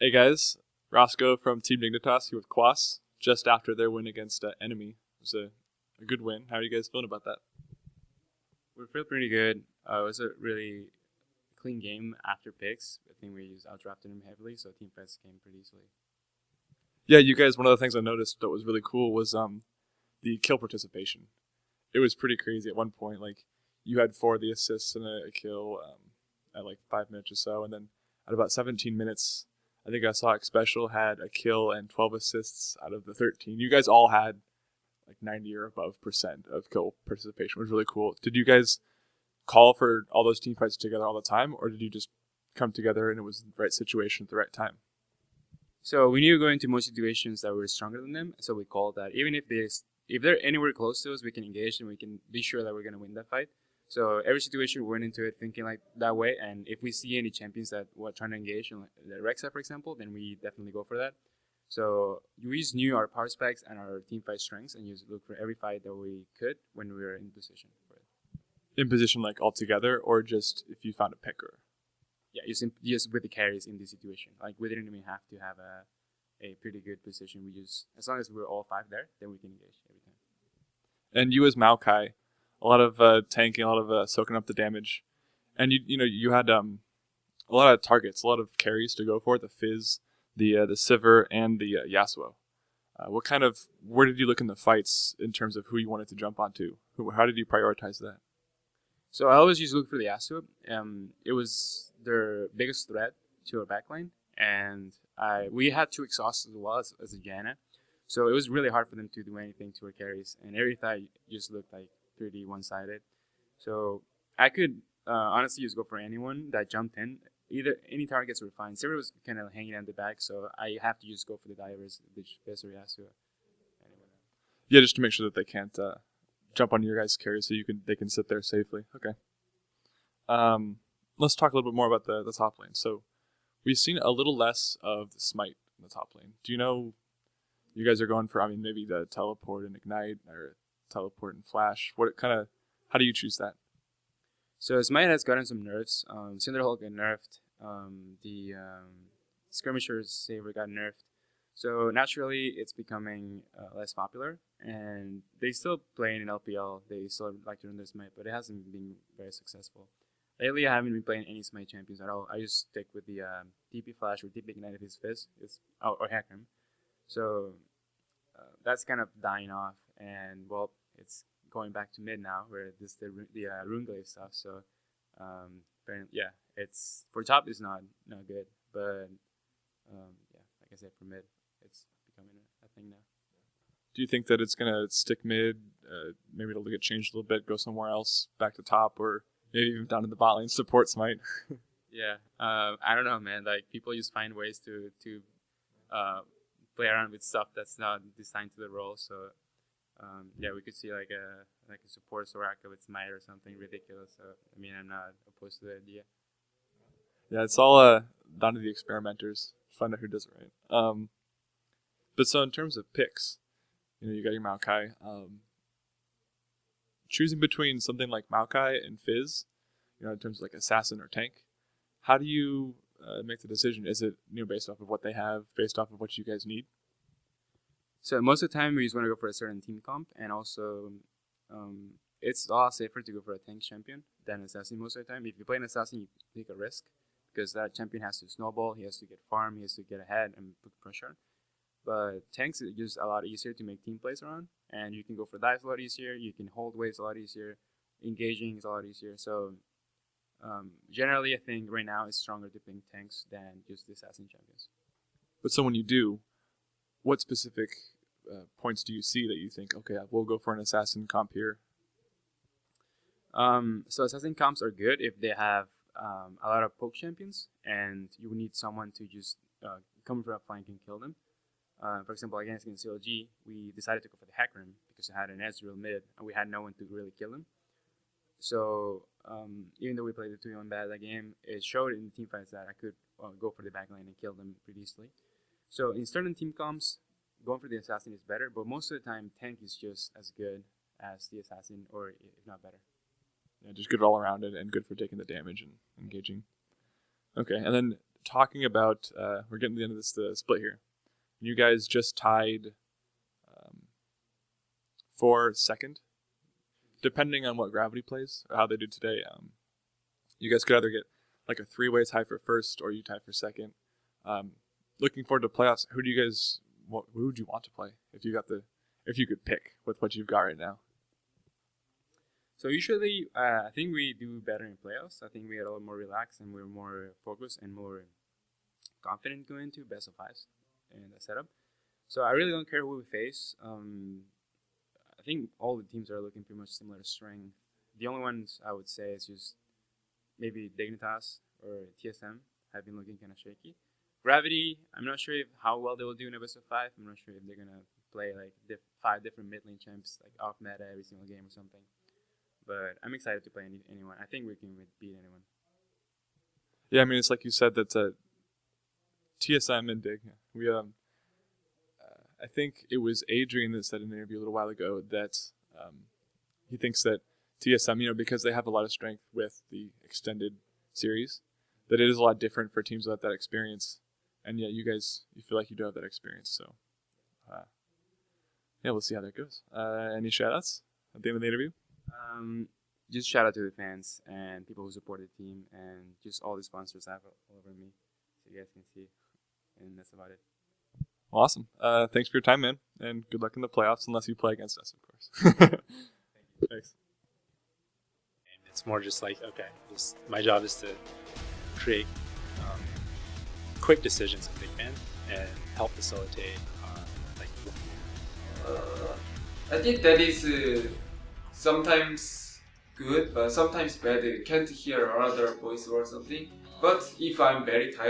Hey guys, Roscoe from Team Dignitas here with Quas, just after their win against Enemy. It was a good win. How are you guys feeling about that? We feel pretty good. It was a really clean game after picks. I think we just outdrafted them heavily, so team fights came pretty easily. Yeah, you guys, one of the things I noticed that was really cool was the kill participation. It was pretty crazy at one point. Like, you had four of the assists and a kill at like 5 minutes or so, and then at about 17 minutes, I think I saw X Special had a kill and 12 assists out of the 13. You guys all had like 90 or above percent of kill participation, which was really cool. Did you guys call for all those team fights together all the time, or did you just come together and it was the right situation at the right time? So we knew going into most situations that we were stronger than them, so we called that even if they're anywhere close to us, we can engage and we can be sure that we're gonna win that fight. So every situation we went into it thinking like that way, and if we see any champions that were trying to engage, in like the Rexa for example, then we definitely go for that. So we just knew our power specs and our team fight strengths, and just look for every fight that we could when we were in position for it. In position like all together, or just if you found a picker? Yeah, just with the carries in this situation. Like we didn't even have to have a pretty good position. We just as long as we're all five there, then we can engage every time. And you as Maokai, a lot of tanking, a lot of soaking up the damage, and you had a lot of targets, a lot of carries to go for, the Fizz, the Sivir, and the Yasuo. Where did you look in the fights in terms of who you wanted to jump onto? How did you prioritize that? So I always just look for the Yasuo. It was their biggest threat to our backline, and we had two exhausts as well as a Janna. So it was really hard for them to do anything to our carries, and every fight just looked like pretty one-sided. So I could honestly just go for anyone that jumped in. Either any targets were fine. Sivir was kind of hanging on the back, so I have to just go for the divers, which Fizz or Yasuo. Anyway. Yeah, just to make sure that they can't jump on your guys' carry, so they can sit there safely. Okay. Let's talk a little bit more about the top lane. So we've seen a little less of the Smite in the top lane. Do you know you guys are going for? I mean, maybe the teleport and ignite, or teleport and flash. How do you choose that? So Smite has gotten some nerfs. Cinderhulk got nerfed. The Skirmisher's Saber got nerfed. So naturally, it's becoming less popular, and they still play in LPL. They still like to run their Smite, but it hasn't been very successful. Lately, I haven't been playing any Smite champions at all. I just stick with the TP Flash or TP Ignite if his Fizz, or Hackram. So that's kind of dying off, and well, it's going back to mid now, where this the Runglaive stuff. So, yeah, it's for top is not good, but yeah, like I said, for mid, it's becoming a thing now. Do you think that it's gonna stick mid? Maybe it'll get changed a little bit, go somewhere else, back to top, or maybe even down to the bot lane support Smite. Yeah, I don't know, man. Like people just find ways to play around with stuff that's not designed to the role. So yeah, we could see like a support Soraka with Smite or something ridiculous. So I mean, I'm not opposed to the idea. Yeah, it's all down to the experimenters. Find out who does it right. But so in terms of picks, you got your Maokai. Choosing between something like Maokai and Fizz, in terms of like assassin or tank, how do you make the decision? Is it based off of what they have, based off of what you guys need? So most of the time we just want to go for a certain team comp, and also it's a lot safer to go for a tank champion than assassin most of the time. If you play an assassin, you take a risk because that champion has to snowball, he has to get farm, he has to get ahead and put pressure. But tanks is just a lot easier to make team plays around, and you can go for dives a lot easier, you can hold waves a lot easier, engaging is a lot easier. So generally I think right now it's stronger to pick tanks than just the assassin champions. But so when you do, what specific points do you see that you think, okay, we'll go for an assassin comp here? So assassin comps are good if they have a lot of poke champions, and you need someone to just come from a flank and kill them. For example, against CLG, we decided to go for the Hackram because it had an Ezreal mid, and we had no one to really kill him. So even though we played the 2-1 bad that game, it showed in team fights that I could go for the backline and kill them pretty easily. So in certain team comps, going for the assassin is better, but most of the time, tank is just as good as the assassin, or if not better. Yeah, just good all around it and good for taking the damage and engaging. Okay, and then talking about we're getting to the end of this split here. You guys just tied for second, depending on what Gravity plays or how they do today. You guys could either get like a 3-way tie for first, or you tie for second. Looking forward to playoffs. Who would you want to play if you could pick with what you've got right now? So usually, I think we do better in playoffs. I think we get a little more relaxed and we're more focused and more confident going into best of fives in the setup. So I really don't care who we face. I think all the teams are looking pretty much similar to strength. The only ones I would say is just maybe Dignitas or TSM have been looking kind of shaky. Gravity, I'm not sure how well they will do in a best of 5. I'm not sure if they're gonna play like 5 different mid lane champs like off meta every single game or something. But I'm excited to play anyone. I think we can beat anyone. Yeah, I mean, it's like you said, that's a TSM and Dig. We I think it was Adrian that said in an interview a little while ago that he thinks that TSM, because they have a lot of strength with the extended series, that it is a lot different for teams without that experience. And yeah, you feel like you do have that experience. So yeah, we'll see how that goes. Any shout outs at the end of the interview? Just shout out to the fans and people who support the team and just all the sponsors I have all over me, so you guys can see. And that's about it. Awesome. Thanks for your time, man, and good luck in the playoffs, unless you play against us, of course. Thank you. Thanks. And it's more just like, okay, my job is to create quick decisions in big man and help facilitate I think that is sometimes good, but sometimes bad. Can't hear another voice or something. But if I'm very tired,